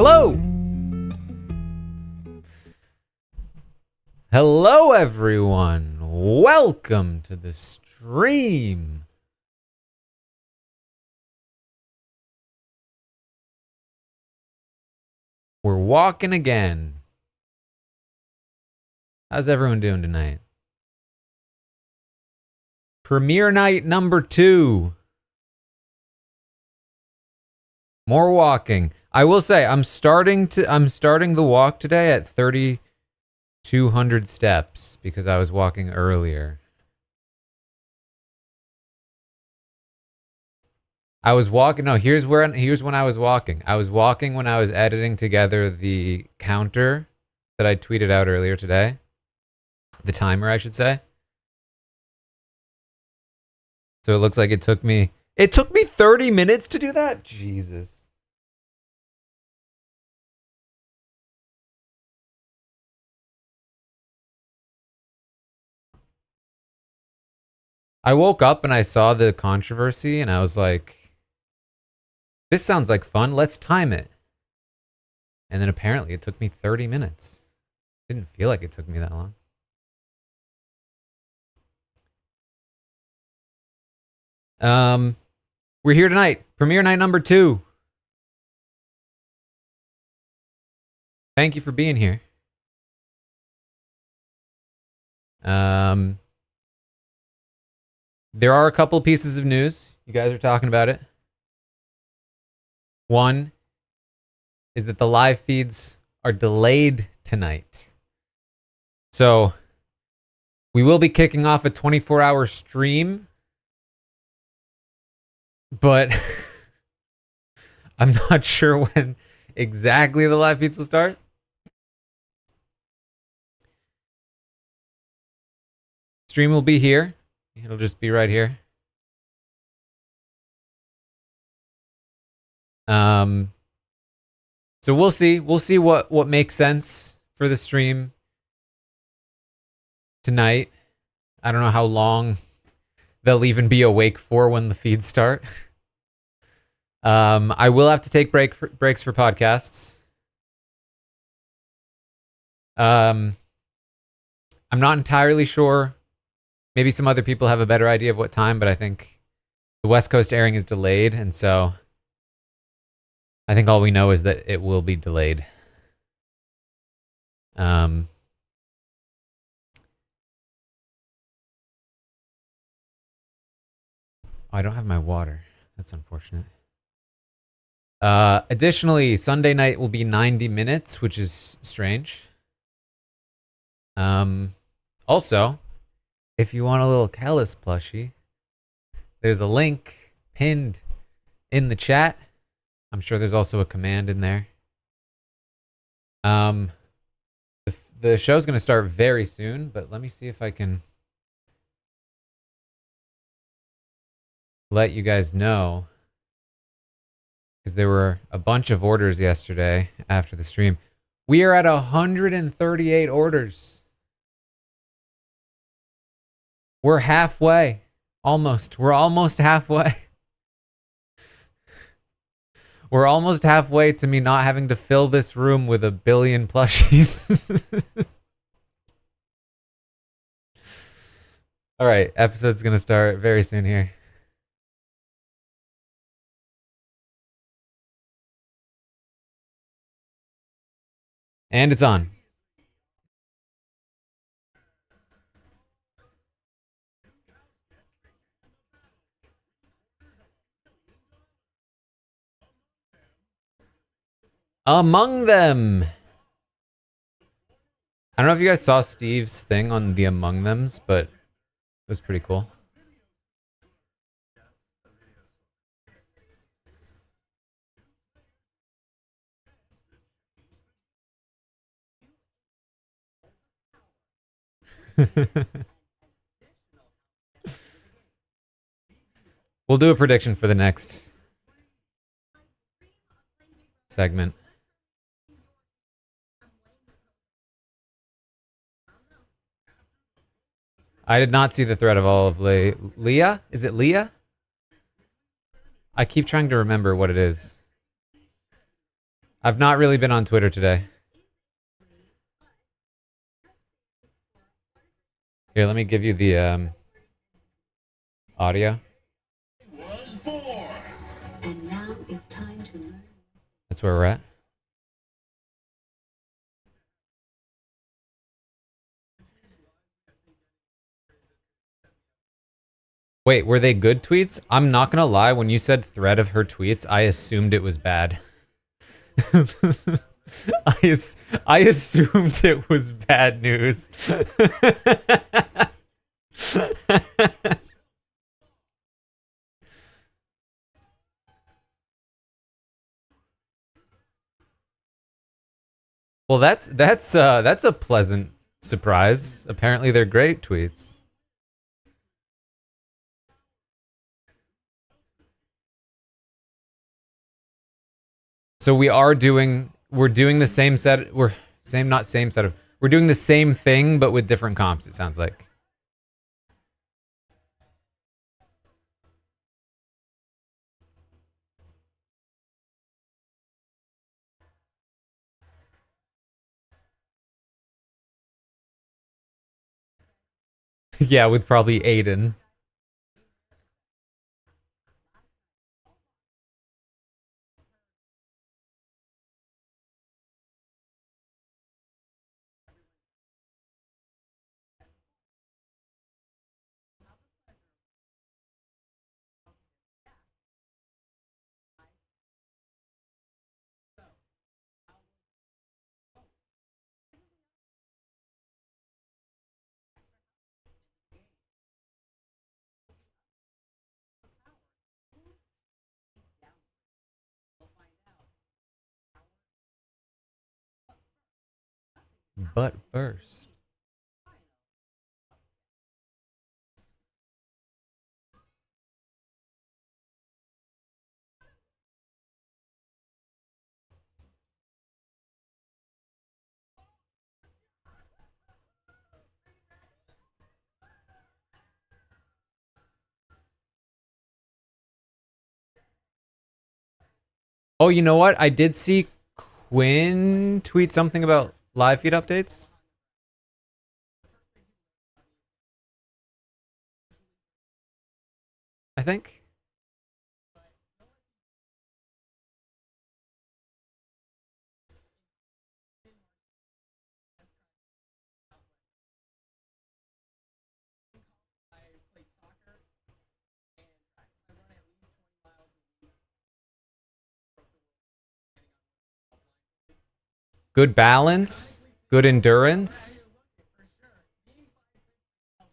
Hello! Hello, everyone. Welcome to the stream. We're walking again. How's everyone doing tonight? Premiere night number 2. More walking. I will say I'm starting the walk today at 3,200 steps because I was walking earlier. I was walking. No, here's when I was walking. I was walking when I was editing together the counter that I tweeted out earlier today. The timer, I should say. So it looks like it took me 30 minutes to do that. Jesus. I woke up and I saw the controversy and I was like, this sounds like fun. Let's time it. And then apparently it took me 30 minutes. Didn't feel like it took me that long. We're here tonight. Premiere night number 2. Thank you for being here. There are a couple pieces of news. You guys are talking about it. One is that the live feeds are delayed tonight. So we will be kicking off a 24-hour stream, but I'm not sure when exactly the live feeds will start. Stream will be here. It'll just be right here. So we'll see. We'll see what makes sense for the stream tonight. I don't know how long they'll even be awake for when the feeds start. I will have to take breaks for podcasts. I'm not entirely sure. Maybe some other people have a better idea of what time, but I think the West Coast airing is delayed, and so I think all we know is that it will be delayed. I don't have my water. That's unfortunate. Additionally, Sunday night will be 90 minutes, which is strange. Also, if you want a little Callus plushie, there's a link pinned in the chat. I'm sure there's also a command in there. The show's going to start very soon, but let me see if I can let you guys know, because there were a bunch of orders yesterday after the stream. We are at 138 orders. We're halfway. Almost. We're almost halfway. We're almost halfway to me not having to fill this room with 1 billion plushies. All right, episode's going to start very soon here. And it's on. Among Them. I don't know if you guys saw Steve's thing on the Among Thems, but it was pretty cool. We'll do a prediction for the next segment. I did not see the thread of all of Leah? Is it Leah? I keep trying to remember what it is. I've not really been on Twitter today. Here, let me give you the audio. And now it's time to learn. That's where we're at. Wait, were they good tweets? I'm not gonna lie, when you said thread of her tweets, I assumed it was bad. I assumed it was bad news. Well, that's a pleasant surprise. Apparently, they're great tweets. So we're doing the same set. Not same set of. We're doing the same thing, but with different comps. It sounds like. Yeah, with probably Aiden. But first. Oh, you know what? I did see Quinn tweet something about live feed updates. I think. Good balance, good endurance,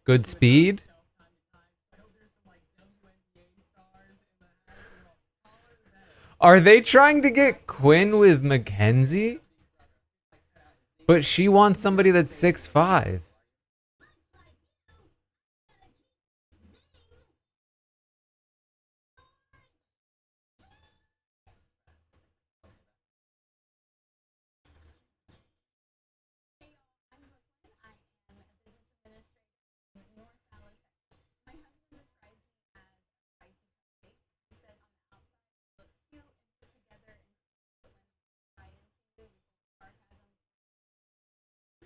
good speed. Are they trying to get Quinn with Mackenzie? But she wants somebody that's 6'5".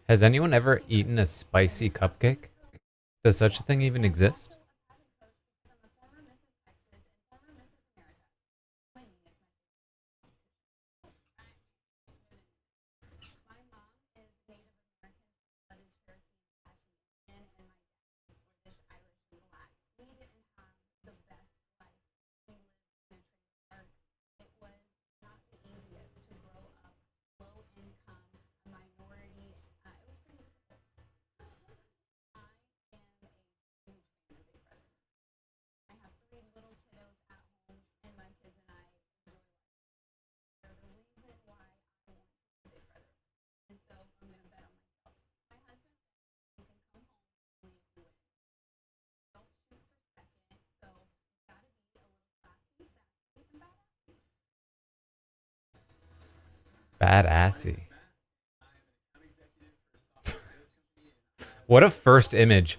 Has anyone ever eaten a spicy cupcake? Does such a thing even exist? Badassy. What a first image.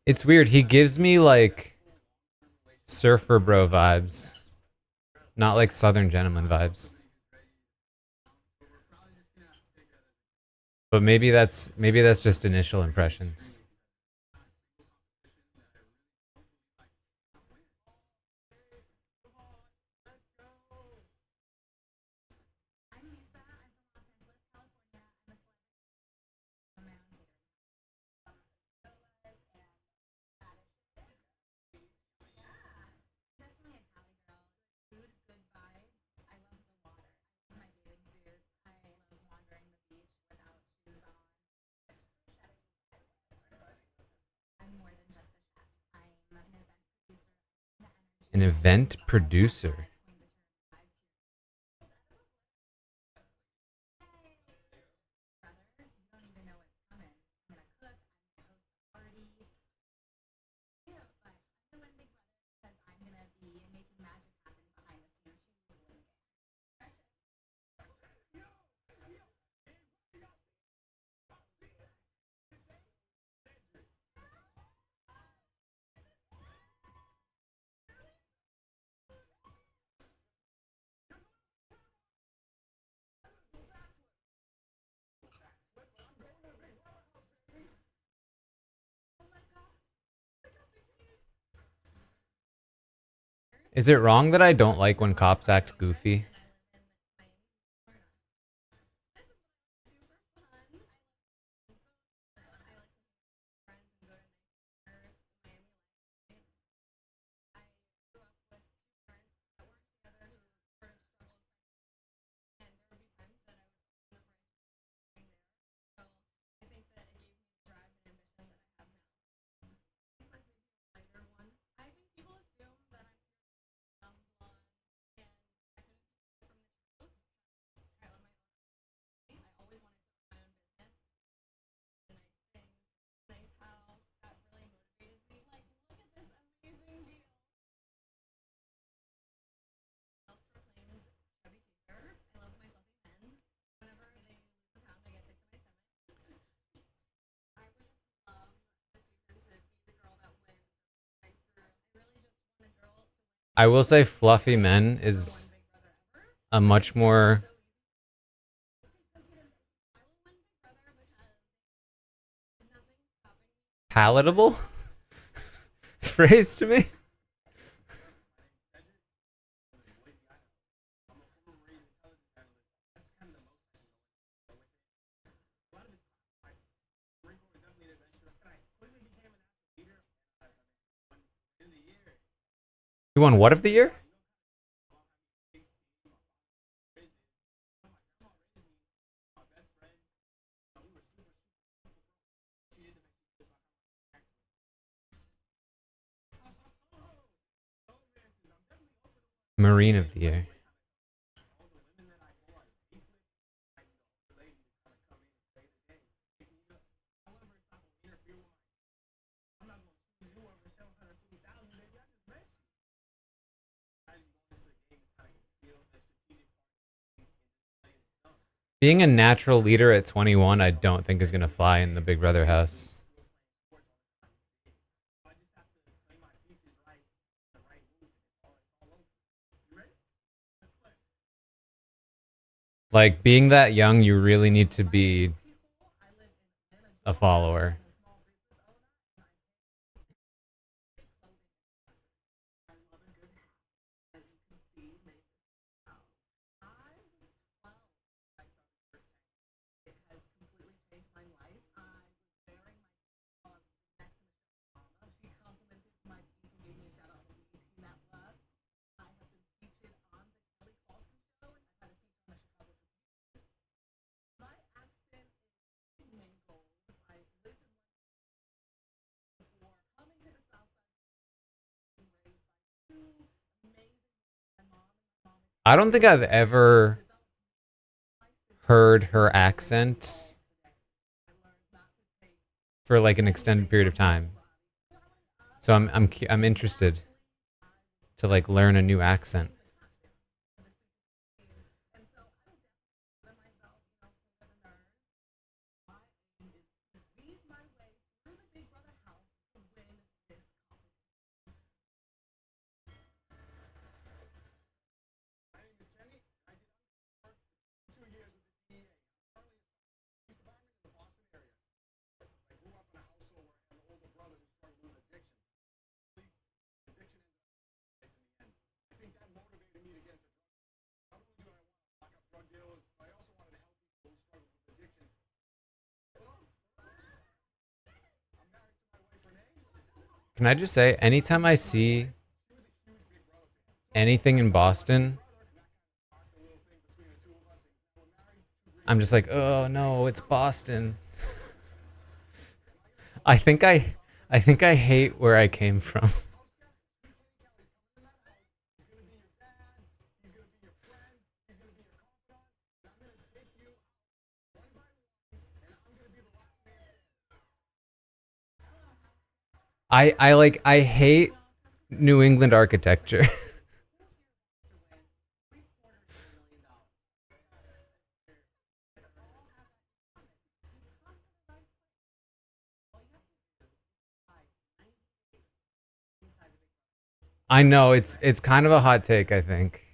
It's weird. He gives me like surfer bro vibes, not like Southern gentleman vibes. But maybe that's just initial impressions. An event producer. Is it wrong that I don't like when cops act goofy? I will say Fluffy Men is a much more palatable phrase to me. You won what of the year? Marine of the year. Being a natural leader at 21, I don't think is going to fly in the Big Brother house. Like being that young, you really need to be a follower. I don't think I've ever heard her accent for like an extended period of time. So I'm interested to like learn a new accent. Can I just say, anytime I see anything in Boston, I'm just like, oh no, it's Boston. I think I, I think I hate where I came from. I hate New England architecture. I know it's kind of a hot take, I think,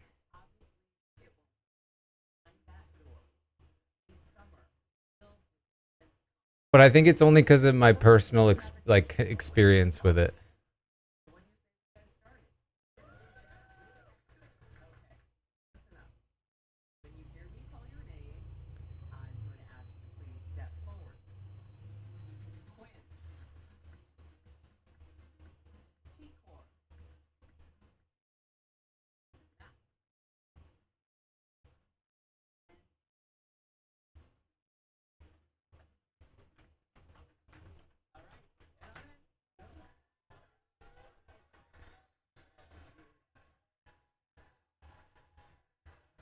but I think it's only because of my personal experience with it.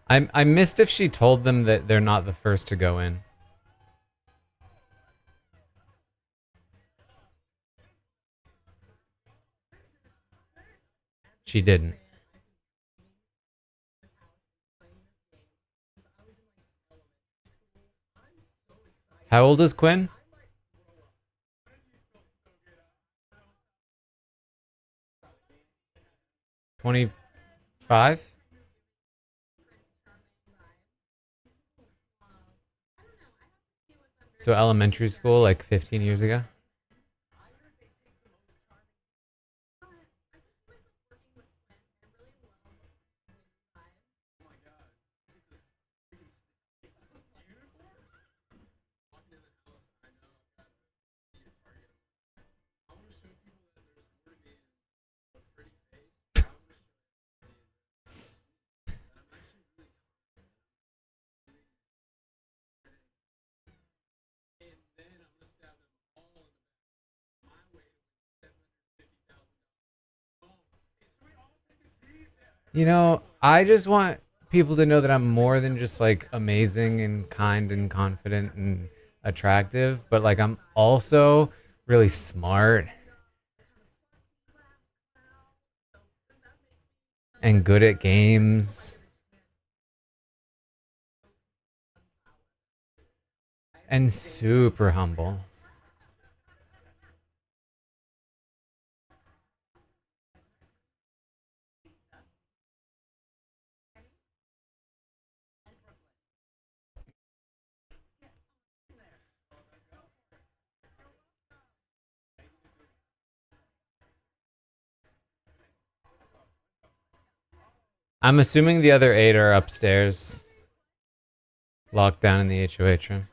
I missed if she told them that they're not the first to go in. She didn't. How old is Quinn? 25? So elementary school, like 15 years ago? You know, I just want people to know that I'm more than just like amazing and kind and confident and attractive, but like I'm also really smart and good at games and super humble. I'm assuming the other 8 are upstairs, locked down in the HOH room.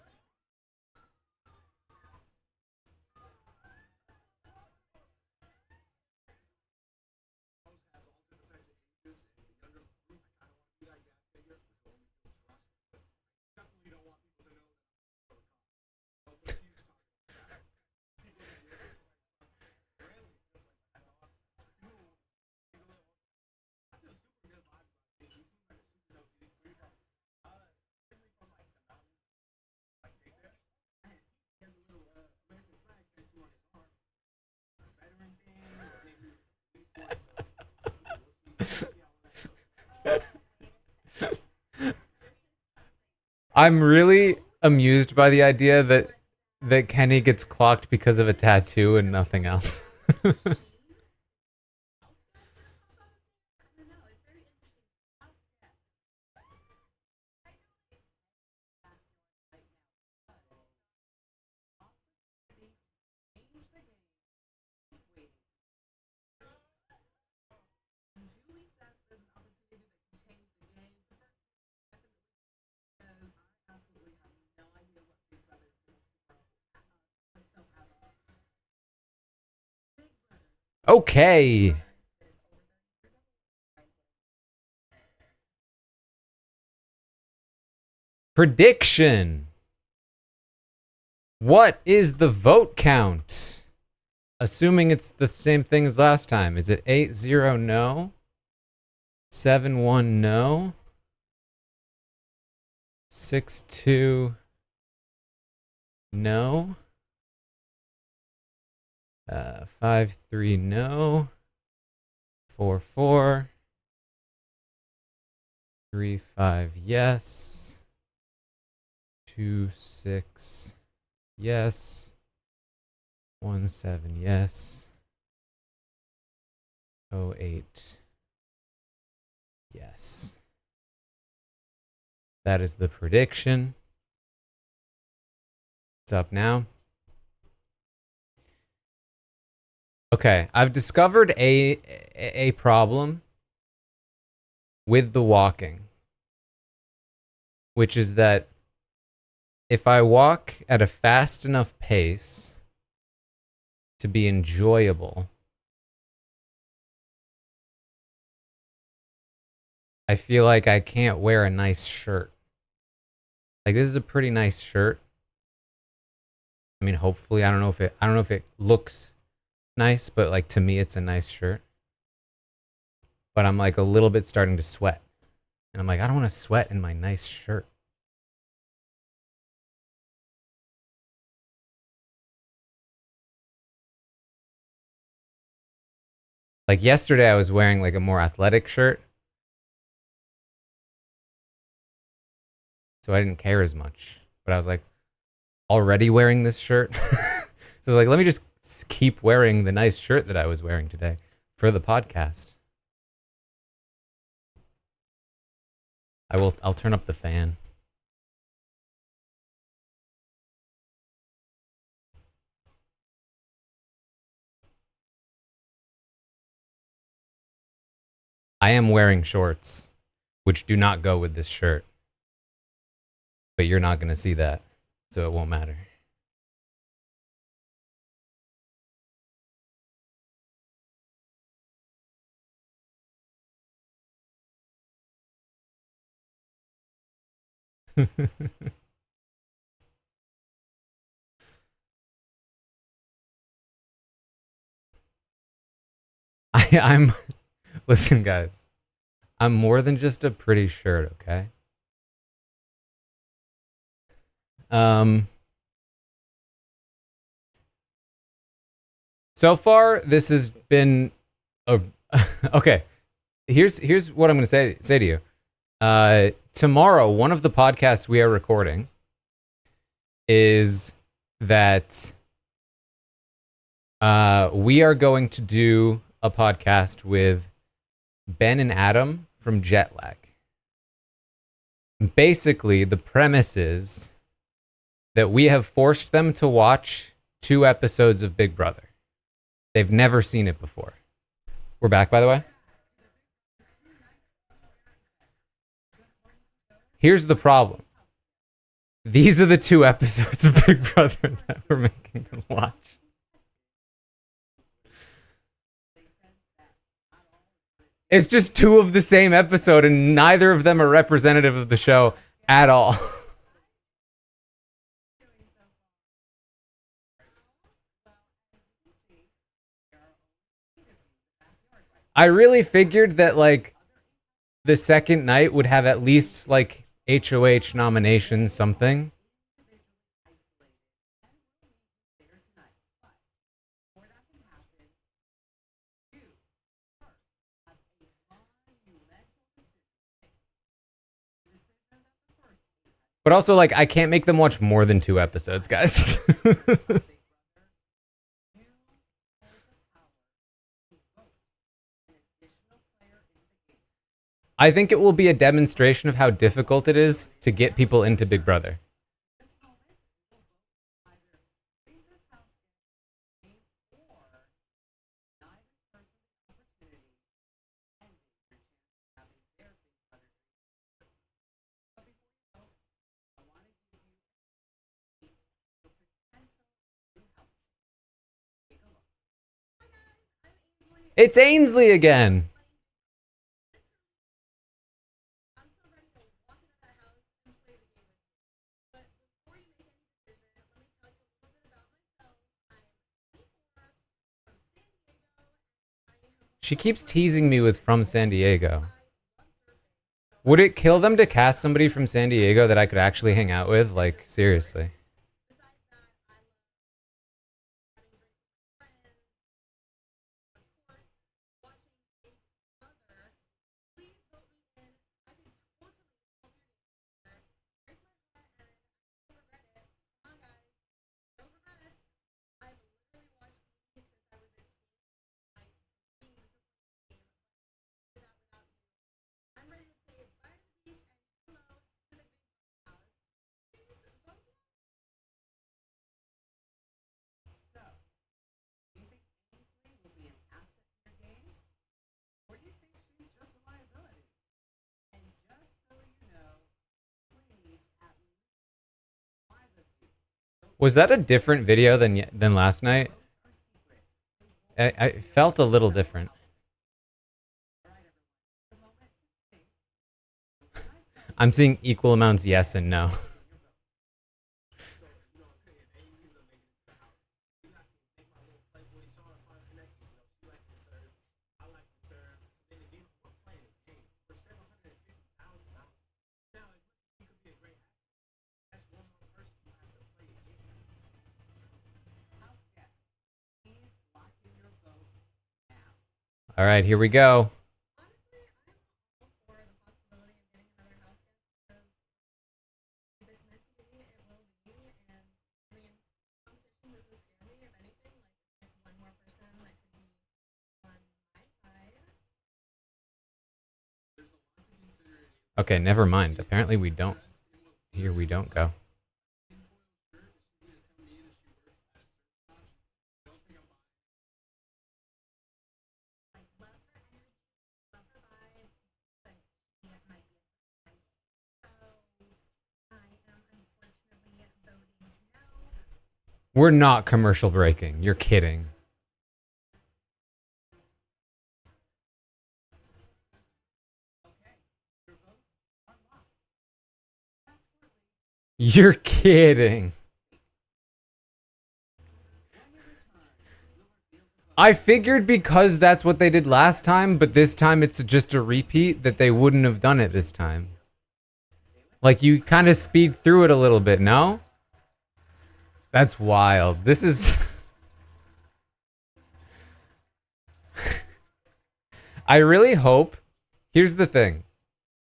I'm really amused by the idea that Kenny gets clocked because of a tattoo and nothing else. Okay. Prediction. What is the vote count? Assuming it's the same thing as last time. Is it 8-0 no? 7-1 no? 6-2 no? 5-3 no? 4-4. 3-5 yes. 2-6 yes. 1-7 yes. 0-8 yes. That is the prediction. It's up now. Okay, I've discovered a problem with the walking, which is that if I walk at a fast enough pace to be enjoyable, I feel like I can't wear a nice shirt. Like, this is a pretty nice shirt. I mean, hopefully, I don't know if it looks nice, but like to me it's a nice shirt. But I'm like a little bit starting to sweat. And I'm like, I don't want to sweat in my nice shirt. Like yesterday I was wearing like a more athletic shirt. So I didn't care as much. But I was like already wearing this shirt. So I was like, let me just keep wearing the nice shirt that I was wearing today for the podcast. I'll turn up the fan. I am wearing shorts, which do not go with this shirt. But you're not going to see that, so it won't matter. I'm listen, guys. I'm more than just a pretty shirt, okay? So far this has been a okay. Here's what I'm going to say to you. Tomorrow, one of the podcasts we are recording is that we are going to do a podcast with Ben and Adam from Jetlag. Basically, the premise is that we have forced them to watch 2 episodes of Big Brother. They've never seen it before. We're back, by the way. Here's the problem. These are the 2 episodes of Big Brother that we're making them watch. It's just 2 of the same episode, and neither of them are representative of the show at all. I really figured that like the second night would have at least like HOH nominations, something. But also, like, I can't make them watch more than 2 episodes, guys. I think it will be a demonstration of how difficult it is to get people into Big Brother. It's Ainsley again. She keeps teasing me with from San Diego. Would it kill them to cast somebody from San Diego that I could actually hang out with? Like, seriously. Was that a different video than last night? I felt a little different. I'm seeing equal amounts yes and no. All right, here we go. Okay, never mind. Apparently we don't. Here we don't go. We're not commercial breaking. You're kidding. You're kidding. I figured because that's what they did last time, but this time it's just a repeat that they wouldn't have done it this time. Like you kind of speed through it a little bit, no? That's wild. This is I really hope. Here's the thing.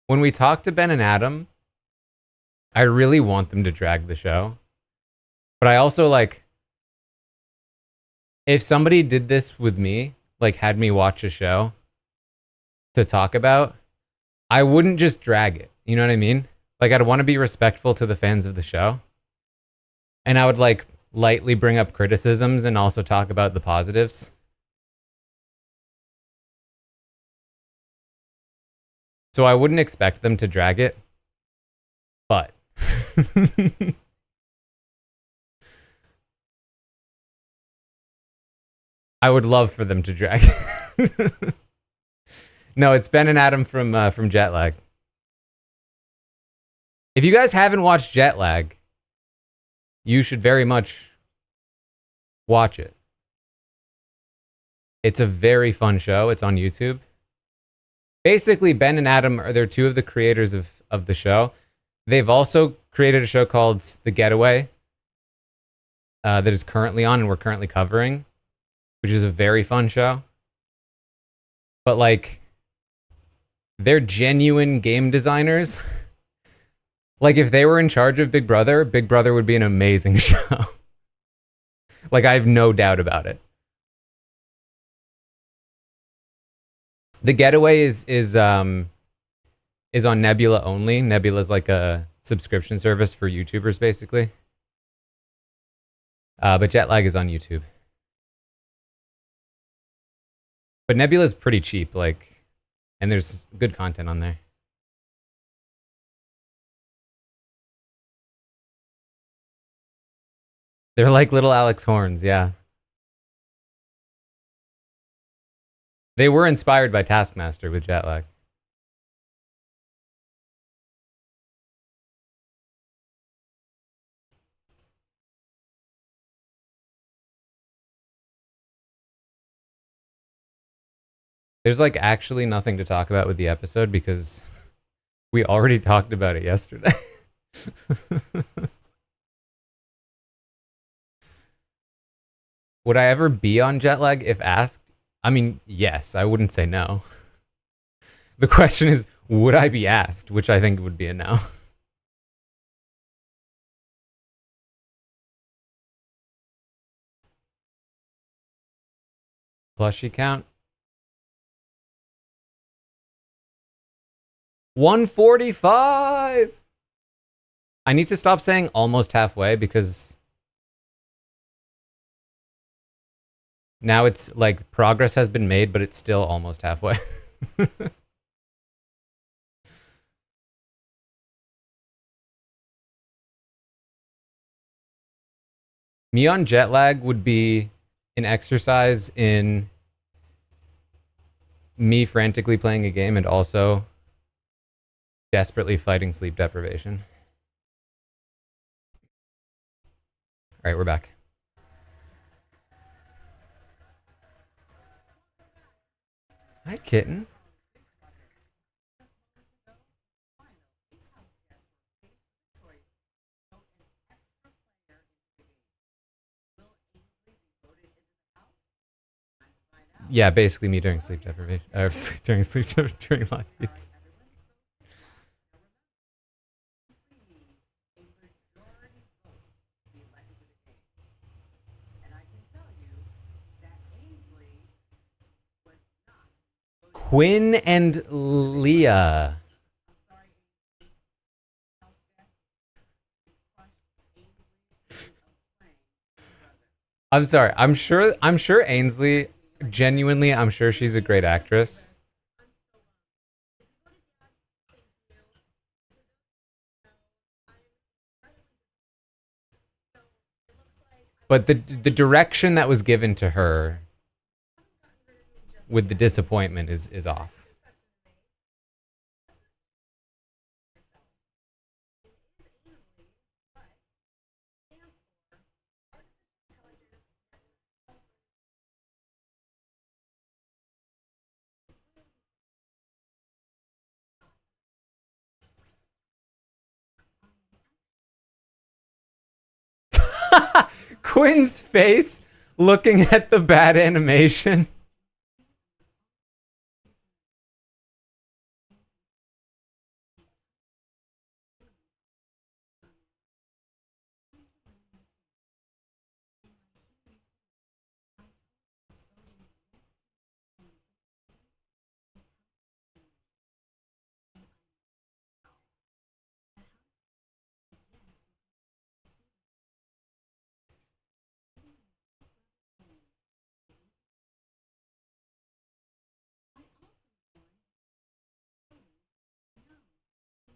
When we talk to Ben and Adam, I really want them to drag the show. But I also like if somebody did this with me, like had me watch a show to talk about, I wouldn't just drag it. You know what I mean? Like I'd want to be respectful to the fans of the show. And I would like lightly bring up criticisms and also talk about the positives. So I wouldn't expect them to drag it. But I would love for them to drag it. No, it's Ben and Adam from Jetlag. If you guys haven't watched Jetlag, you should very much watch it. It's a very fun show. It's on YouTube. Basically, Ben and Adam they're two of the creators of the show. They've also created a show called The Getaway that is currently on and we're currently covering, which is a very fun show. But like, they're genuine game designers. Like if they were in charge of Big Brother would be an amazing show. Like I have no doubt about it. The Getaway is on Nebula only. Nebula is like a subscription service for YouTubers, basically. But Jetlag is on YouTube. But Nebula is pretty cheap, like, and there's good content on there. They're like little Alex Horns, yeah. They were inspired by Taskmaster with jet lag. There's like actually nothing to talk about with the episode because we already talked about it yesterday. Would I ever be on jet lag if asked? I mean, yes, I wouldn't say no. The question is, would I be asked? Which I think would be a no. Plushie count? 145! I need to stop saying almost halfway because now it's like progress has been made, but it's still almost halfway. Me on jet lag would be an exercise in me frantically playing a game and also desperately fighting sleep deprivation. All right, we're back. Hi, kitten. Yeah, basically me during sleep deprivation. During live feeds. Quinn and Leah. I'm sorry. I'm sure Ainsley, genuinely, I'm sure she's a great actress. But the direction that was given to her with the disappointment is off. Quinn's face looking at the bad animation.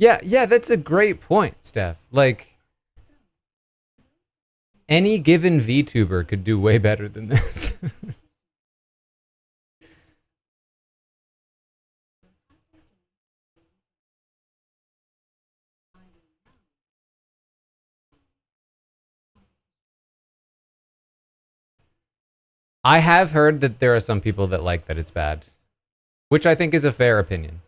Yeah, that's a great point, Steph. Like any given VTuber could do way better than this. I have heard that there are some people that like that it's bad, which I think is a fair opinion.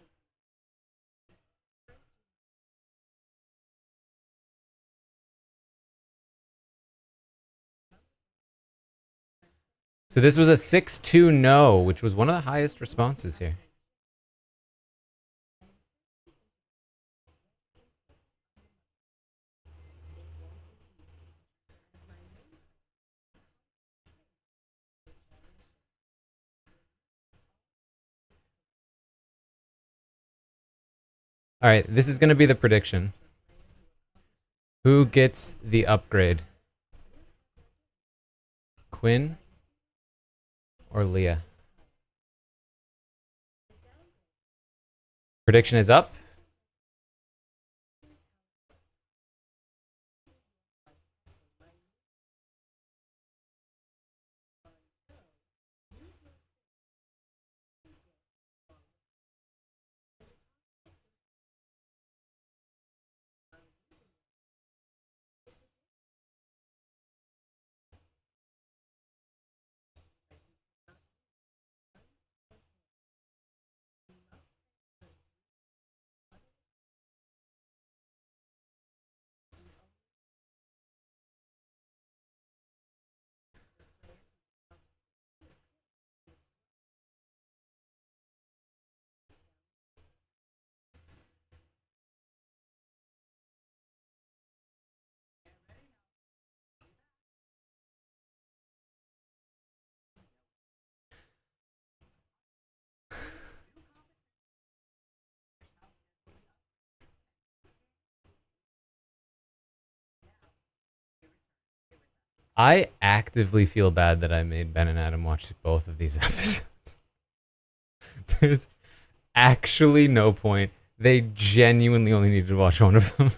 So this was a 6-2 no, which was one of the highest responses here. All right, this is going to be the prediction. Who gets the upgrade? Quinn or Leah? Prediction is up. I actively feel bad that I made Ben and Adam watch both of these episodes. There's actually no point. They genuinely only needed to watch one of them.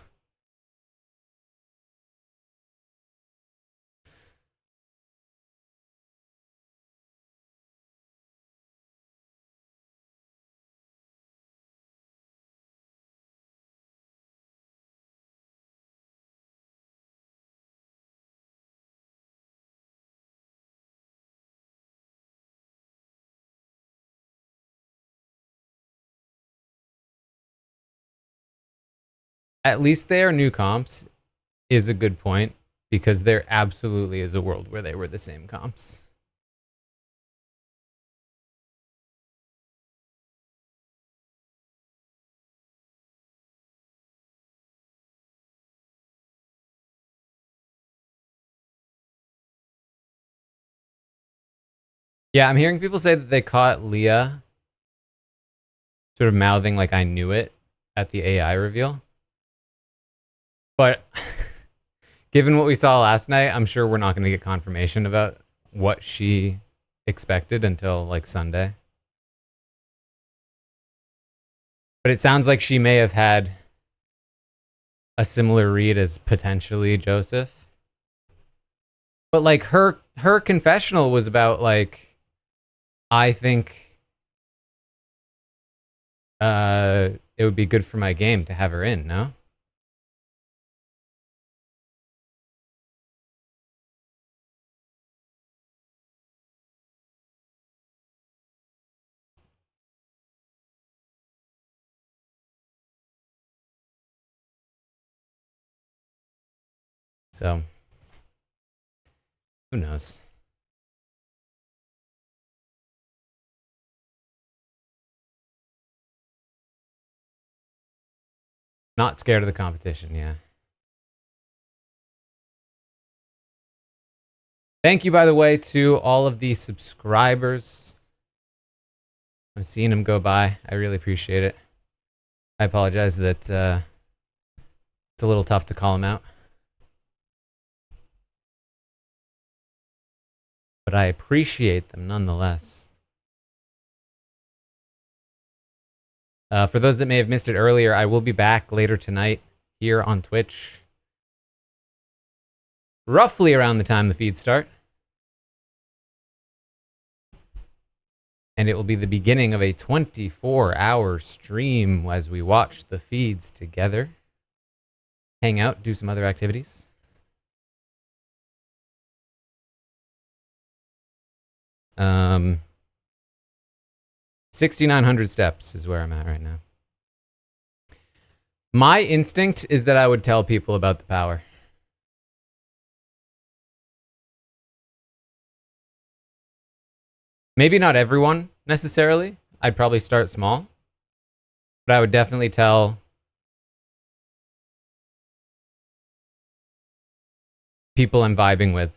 At least they are new comps, is a good point, because there absolutely is a world where they were the same comps. Yeah, I'm hearing people say that they caught Leah sort of mouthing like I knew it at the AI reveal. But given what we saw last night, I'm sure we're not going to get confirmation about what she expected until like Sunday. But it sounds like she may have had a similar read as potentially Joseph. But like her confessional was about like I think it would be good for my game to have her in, no? So who knows? Not scared of the competition, yeah. Thank you, by the way, to all of the subscribers. I'm seeing them go by. I really appreciate it. I apologize that it's a little tough to call them out. But I appreciate them nonetheless. For those that may have missed it earlier, I will be back later tonight here on Twitch. Roughly around the time the feeds start. And it will be the beginning of a 24-hour stream as we watch the feeds together. Hang out, do some other activities. Um, 6,900 steps is where I'm at right now. My instinct is that I would tell people about the power. Maybe not everyone necessarily. I'd probably start small. But I would definitely tell people I'm vibing with.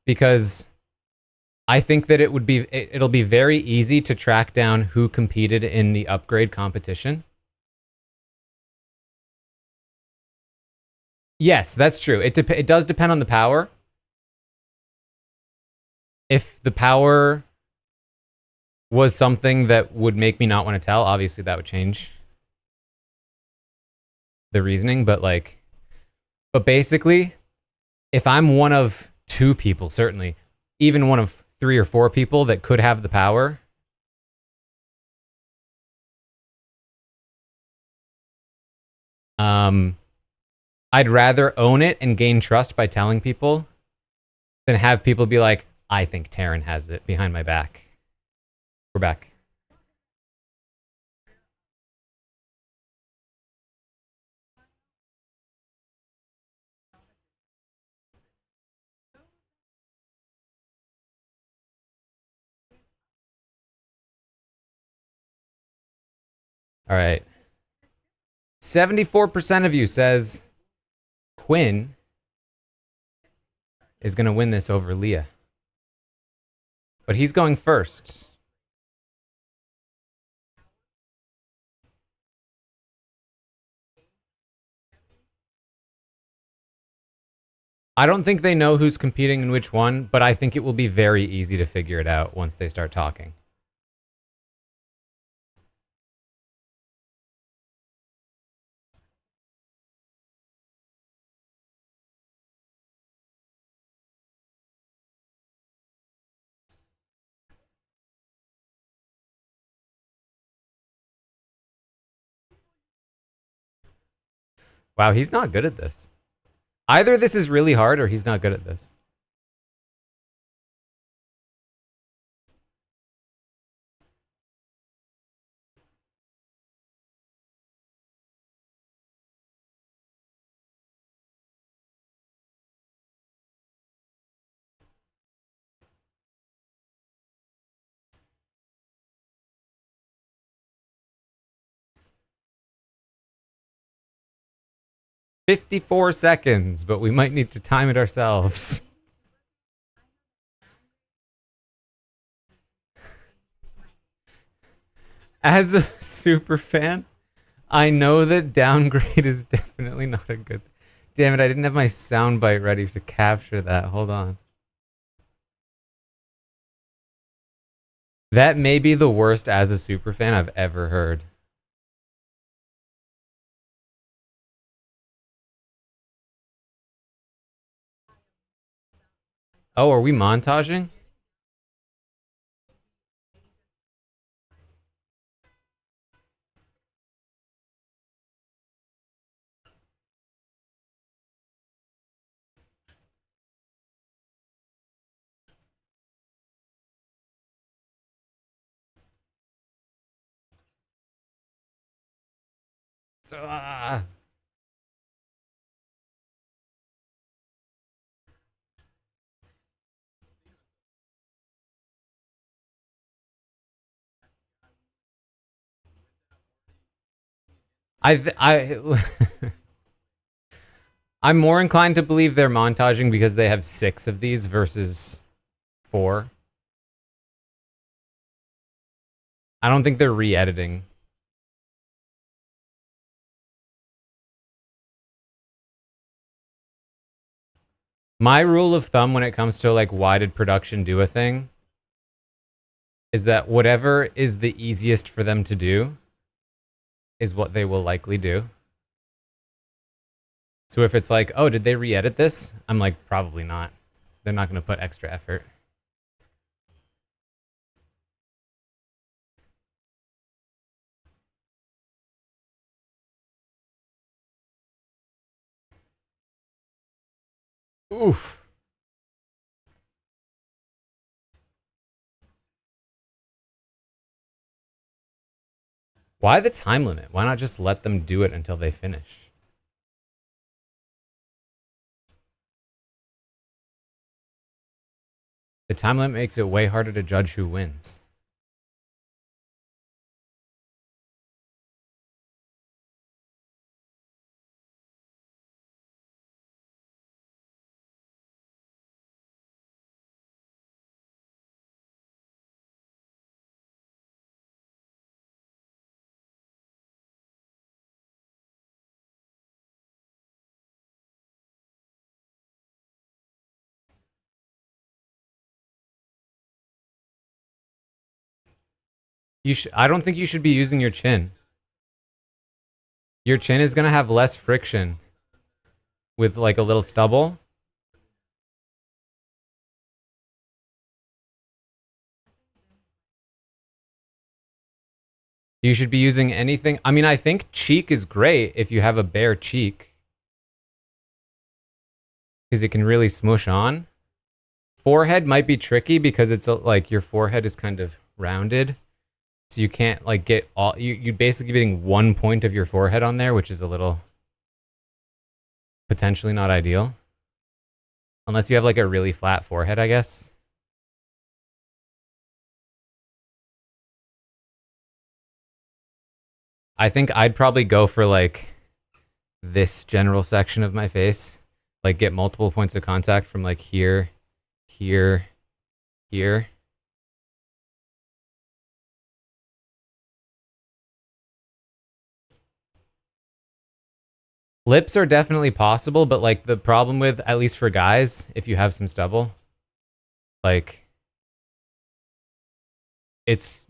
Because I think that it'll be very easy to track down who competed in the upgrade competition. Yes, that's true. It does depend on the power. If the power was something that would make me not want to tell, obviously that would change the reasoning. But basically, if I'm one of two people, certainly, even one of 3 or 4 people that could have the power, I'd rather own it and gain trust by telling people than have people be like, I think Taran has it behind my back. We're back. All right. 74% of you says Quinn is going to win this over Leah. But he's going first. I don't think they know who's competing in which one, but I think it will be very easy to figure it out once they start talking. Wow, he's not good at this. Either this is really hard or he's not good at this. "54 seconds, but we might need to time it ourselves." As a super fan, I know that downgrade is definitely not a good. Damn it, I didn't have my soundbite ready to capture that. Hold on. That may be the worst as a super fan I've ever heard. Oh, are we montaging? So, I'm more inclined to believe they're montaging because they have 6 of these versus 4. I don't think they're re-editing. My rule of thumb when it comes to like why did production do a thing is that whatever is the easiest for them to do is what they will likely do. So if it's like, oh, did they re-edit this? I'm like, probably not. They're not going to put extra effort. Oof. Why the time limit? Why not just let them do it until they finish? The time limit makes it way harder to judge who wins. I don't think you should be using your chin. Your chin is going to have less friction with like a little stubble. You should be using anything. I mean, I think cheek is great if you have a bare cheek because it can really smush on. Forehead might be tricky because it's like your forehead is kind of rounded. So you can't like get all you basically getting 1 point of your forehead on there, which is a little potentially not ideal. Unless you have like a really flat forehead, I guess. I think I'd probably go for like this general section of my face. Like get multiple points of contact from like here, here, here. Flips are definitely possible, but like the problem with, at least for guys, if you have some stubble, like it's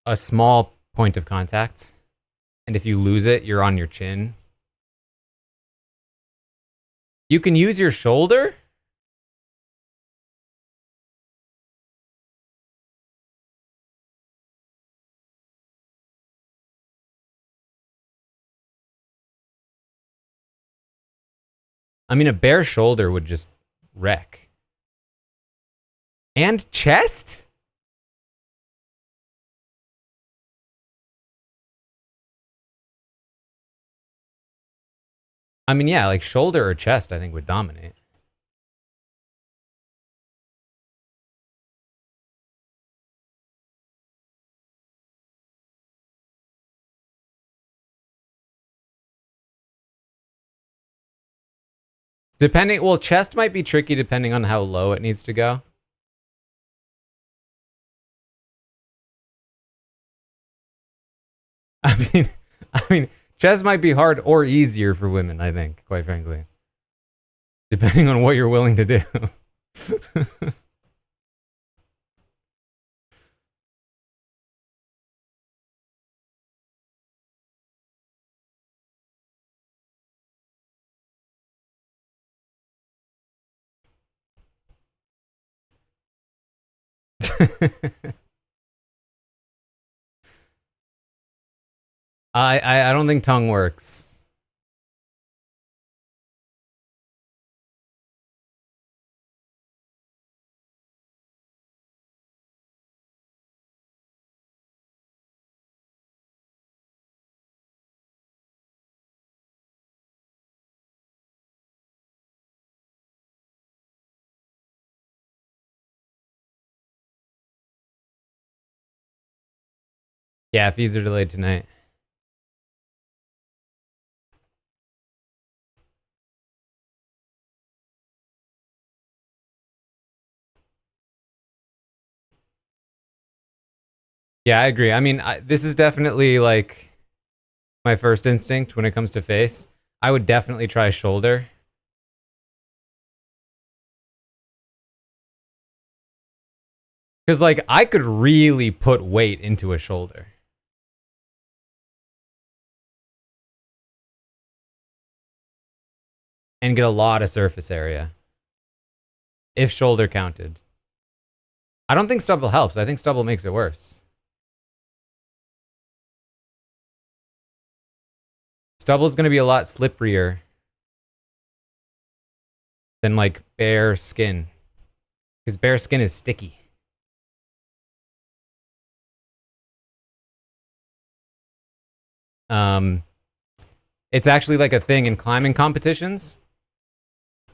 a small point of contact, and if you lose it, you're on your chin. You can use your shoulder. I mean, a bare shoulder would just wreck. And chest? I mean, yeah, like shoulder or chest, I think would dominate. Depending, well, chest might be tricky depending on how low it needs to go. I mean, chest might be hard or easier for women, I think, quite frankly. Depending on what you're willing to do. I don't think tongue works. Yeah, fees are delayed tonight. Yeah, I agree. I mean, this is definitely like my first instinct when it comes to face. I would definitely try shoulder. Because, like, I could really put weight into a shoulder. And get a lot of surface area. If shoulder counted. I don't think stubble helps. I think stubble makes it worse. Stubble's going to be a lot slipperier than, like, bare skin. Because bare skin is sticky. It's actually like a thing in climbing competitions.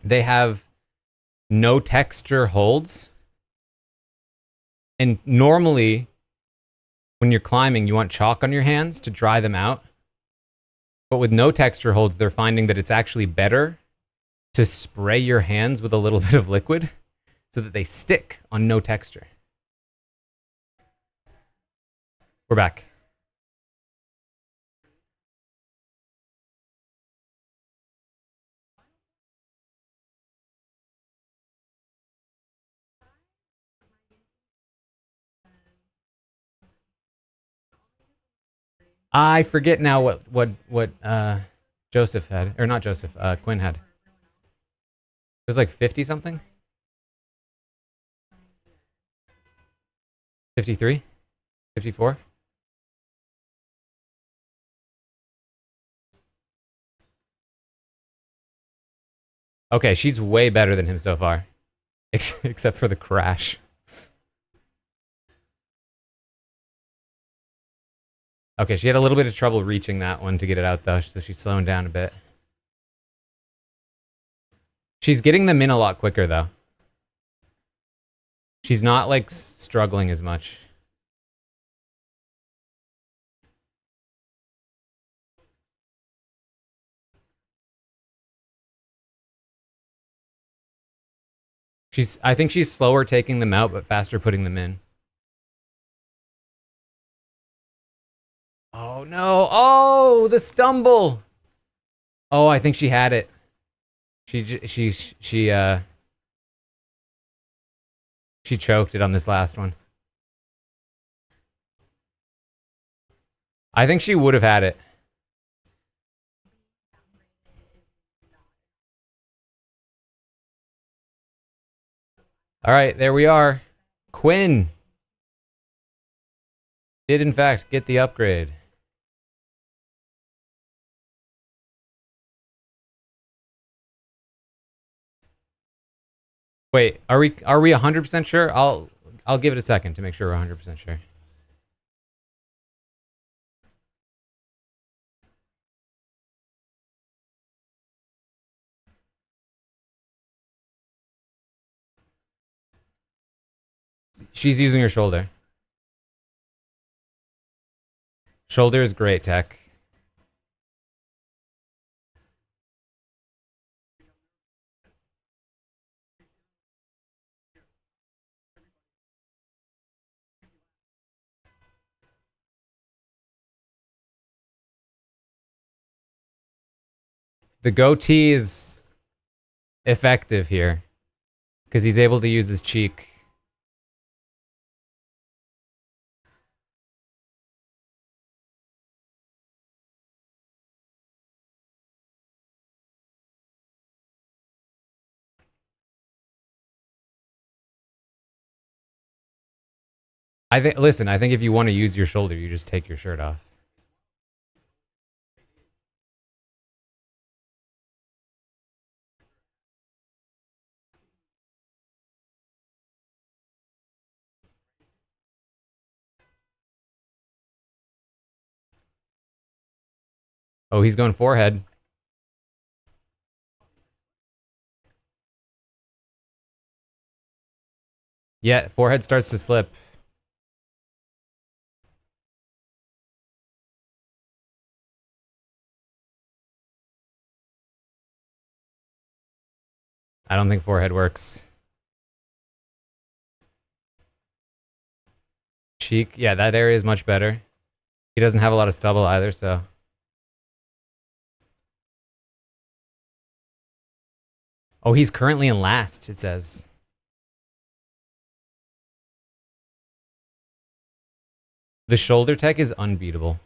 They have no texture holds. And normally, when you're climbing, you want chalk on your hands to dry them out. But with no texture holds, they're finding that it's actually better to spray your hands with a little bit of liquid so that they stick on no texture. We're back. I forget now what Joseph had, or not Joseph, Quinn had. It was like 50 something? 53? 54? Okay, she's way better than him so far. Except for the crash. Okay, she had a little bit of trouble reaching that one to get it out, though, so she's slowing down a bit. She's getting them in a lot quicker, though. She's not, like, struggling as much. I think she's slower taking them out, but faster putting them in. Oh, no. Oh, the stumble. Oh, I think she had it. She choked it on this last one. I think she would have had it. All right, there we are. Quinn did in fact get the upgrade. Wait, are we 100% sure? I'll give it a second to make sure we're 100% sure. She's using her shoulder. Shoulder is great tech. The goatee is effective here because he's able to use his cheek. Listen, I think if you want to use your shoulder, you just take your shirt off. Oh, he's going forehead. Yeah, forehead starts to slip. I don't think forehead works. Cheek, yeah, that area is much better. He doesn't have a lot of stubble either, so. Oh, he's currently in last, it says. The shoulder tech is unbeatable.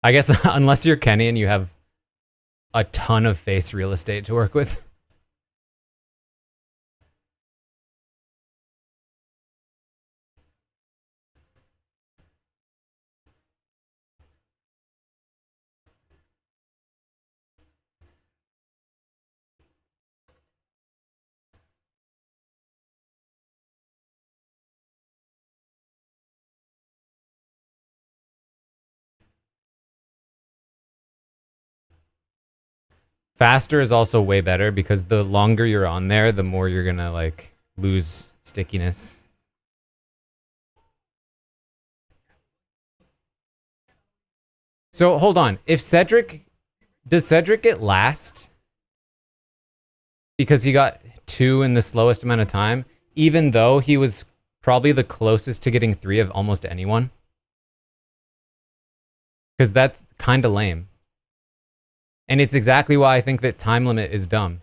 I guess unless you're Kenny and you have a ton of face real estate to work with. Faster is also way better because the longer you're on there, the more you're gonna like lose stickiness. So hold on. If does Cedric get last because he got 2 in the slowest amount of time, even though he was probably the closest to getting 3 of almost anyone? Because that's kind of lame. And it's exactly why I think that time limit is dumb.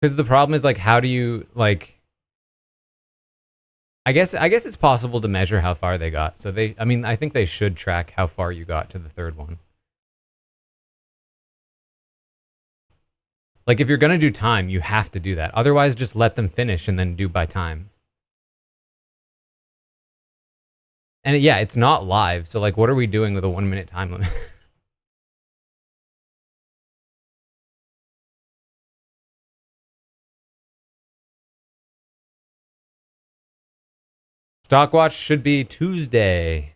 Because the problem is like, how do you like? I guess it's possible to measure how far they got. So I think they should track how far you got to the third one. Like if you're gonna do time, you have to do that. Otherwise, just let them finish and then do by time. And yeah, it's not live. So like, what are we doing with a 1 minute time limit? Stockwatch should be Tuesday.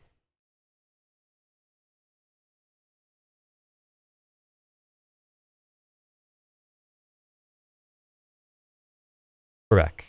Correct.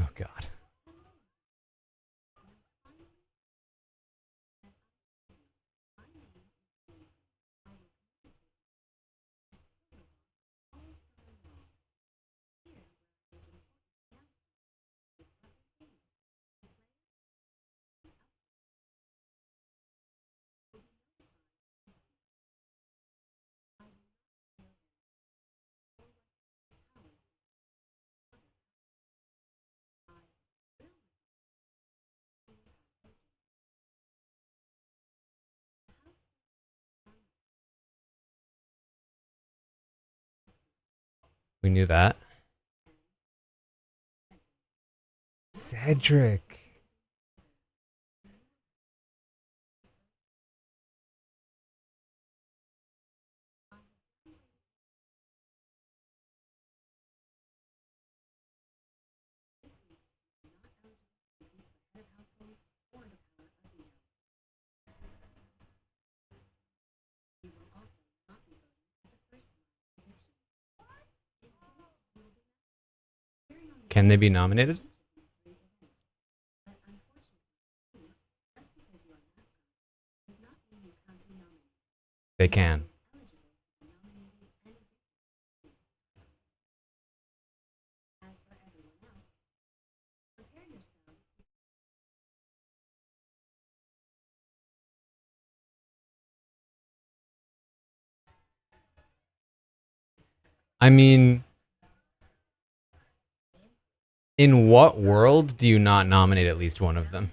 Oh, God. We knew that. Cedric. Can they be nominated? They can. I mean, in what world do you not nominate at least one of them?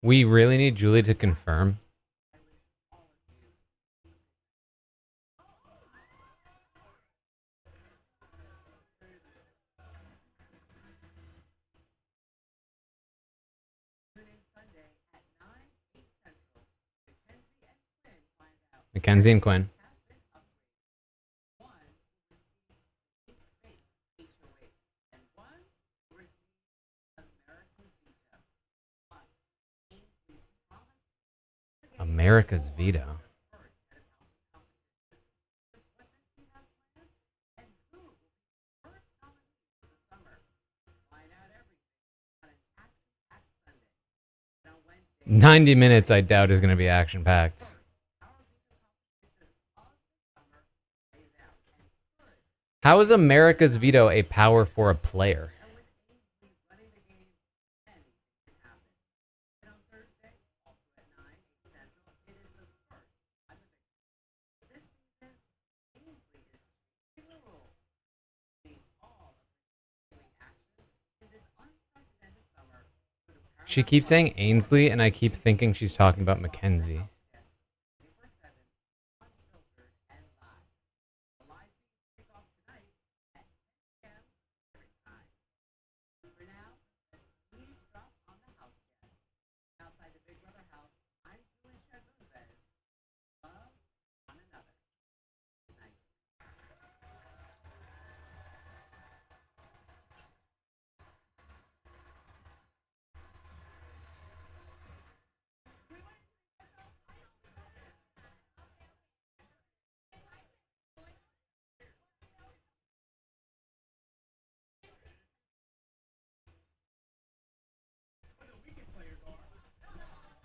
We really need Julie to confirm. Mackenzie and Quinn. America's veto. $90 I doubt is going to be action packed. How is America's veto a power for a player? She keeps saying Ainsley, and I keep thinking she's talking about Mackenzie.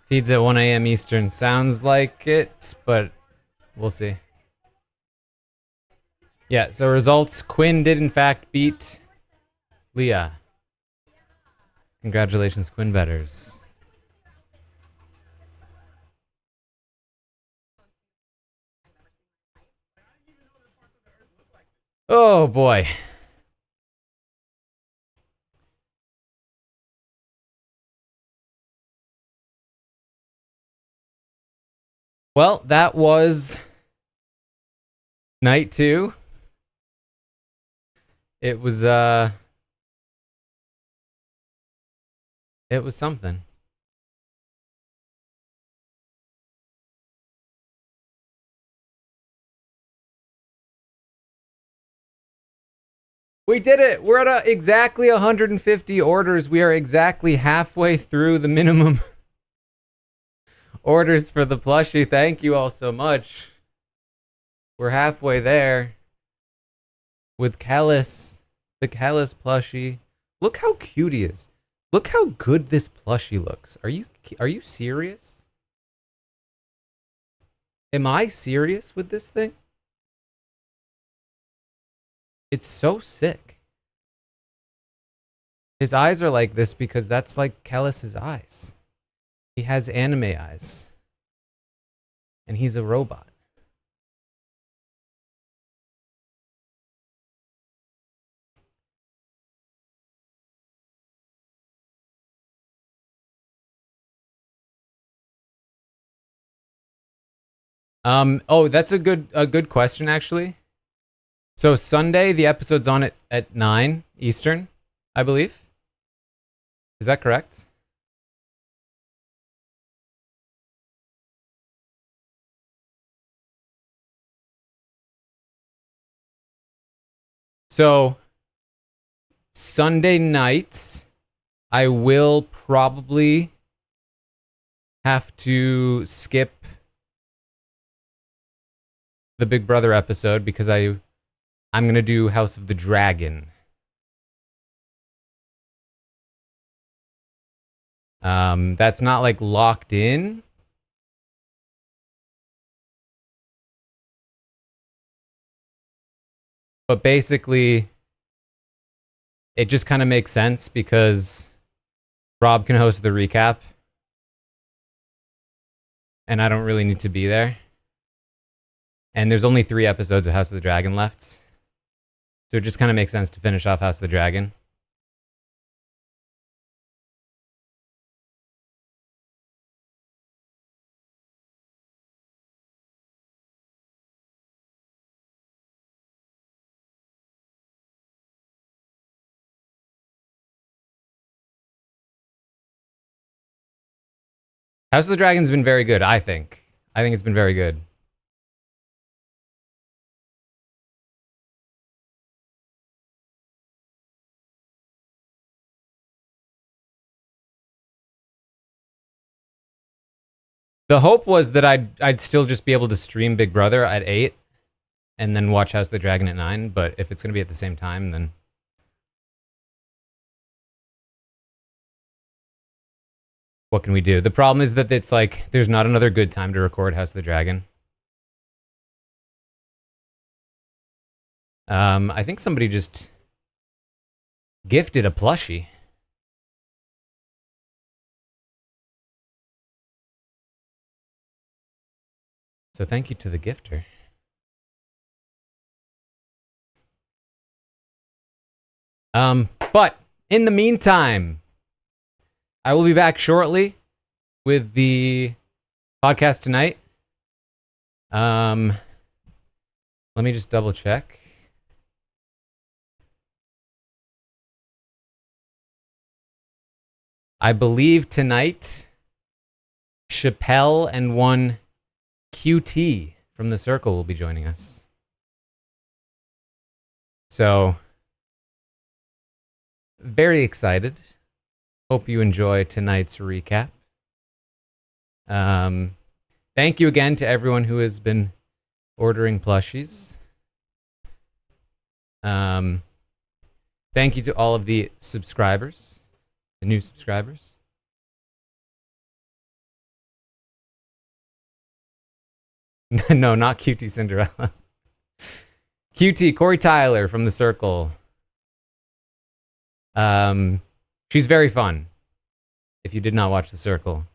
Feeds at 1 a.m. Eastern. Sounds like it, but we'll see. Yeah, so results. Quinn did, in fact, beat Leah. Congratulations, Quinn betters. Oh, boy. Well, that was night 2. It was something. We did it. We're at exactly 150 orders. We are exactly halfway through the minimum orders for the plushie. Thank you all so much. We're halfway there with Callus, the Callus plushie. Look how cute he is. Look how good this plushie looks. Are you serious? Am I serious with this thing? It's so sick. His eyes are like this because that's like Kellis's eyes. He has anime eyes. And he's a robot. Oh, that's a good question actually. So Sunday the episode's on at 9 Eastern, I believe. Is that correct? So Sunday nights I will probably have to skip the Big Brother episode because I'm going to do House of the Dragon. That's not like locked in. But basically, it just kind of makes sense because Rob can host the recap. And I don't really need to be there. And there's only 3 episodes of House of the Dragon left. So it just kind of makes sense to finish off House of the Dragon. House of the Dragon's been very good, I think. I think it's been very good. The hope was that I'd still just be able to stream Big Brother at 8 and then watch House of the Dragon at 9, but if it's going to be at the same time, then what can we do? The problem is that it's like there's not another good time to record House of the Dragon. I think somebody just gifted a plushie. So thank you to the gifter. But in the meantime, I will be back shortly with the podcast tonight. Let me just double check. I believe tonight, Chappelle and one QT from the Circle will be joining us. So, very excited. Hope you enjoy tonight's recap. Thank you again to everyone who has been ordering plushies. Thank you to all of the subscribers, the new subscribers. No, not QT Cinderella. QT, Corey Tyler from the Circle. She's very fun. If you did not watch the Circle.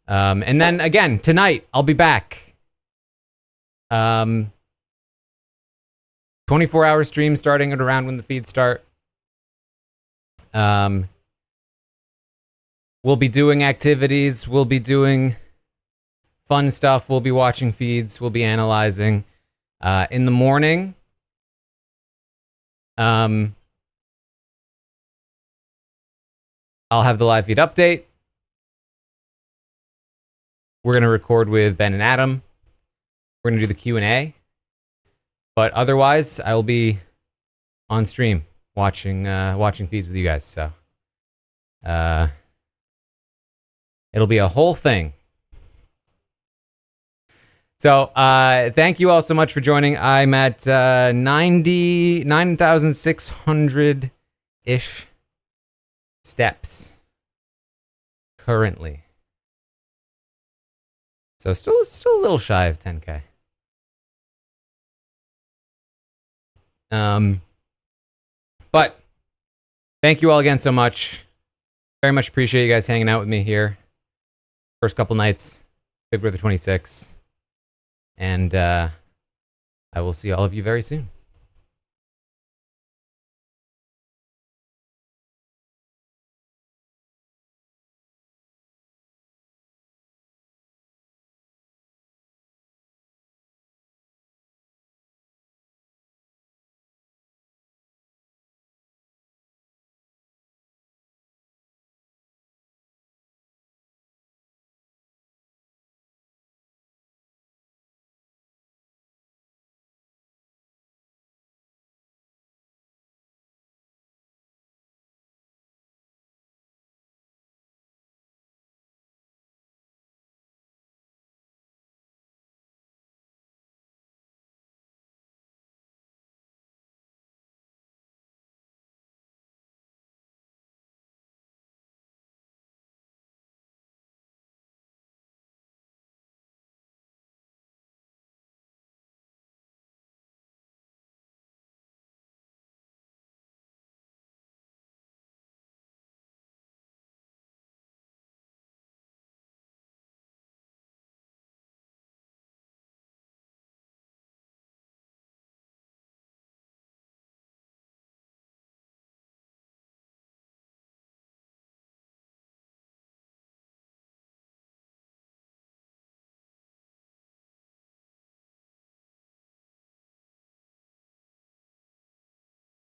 And then again, tonight, I'll be back. 24-hour stream starting at around when the feeds start. We'll be doing activities. We'll be doing fun stuff. We'll be watching feeds. We'll be analyzing. In the morning, I'll have the live feed update. We're going to record with Ben and Adam. We're going to do the Q&A. But otherwise, I will be on stream watching feeds with you guys. So it'll be a whole thing. So thank you all so much for joining. I'm at 9,600-ish steps currently. So still a little shy of 10K. But thank you all again so much. Very much appreciate you guys hanging out with me here. First couple nights, Big Brother 26. And I will see all of you very soon.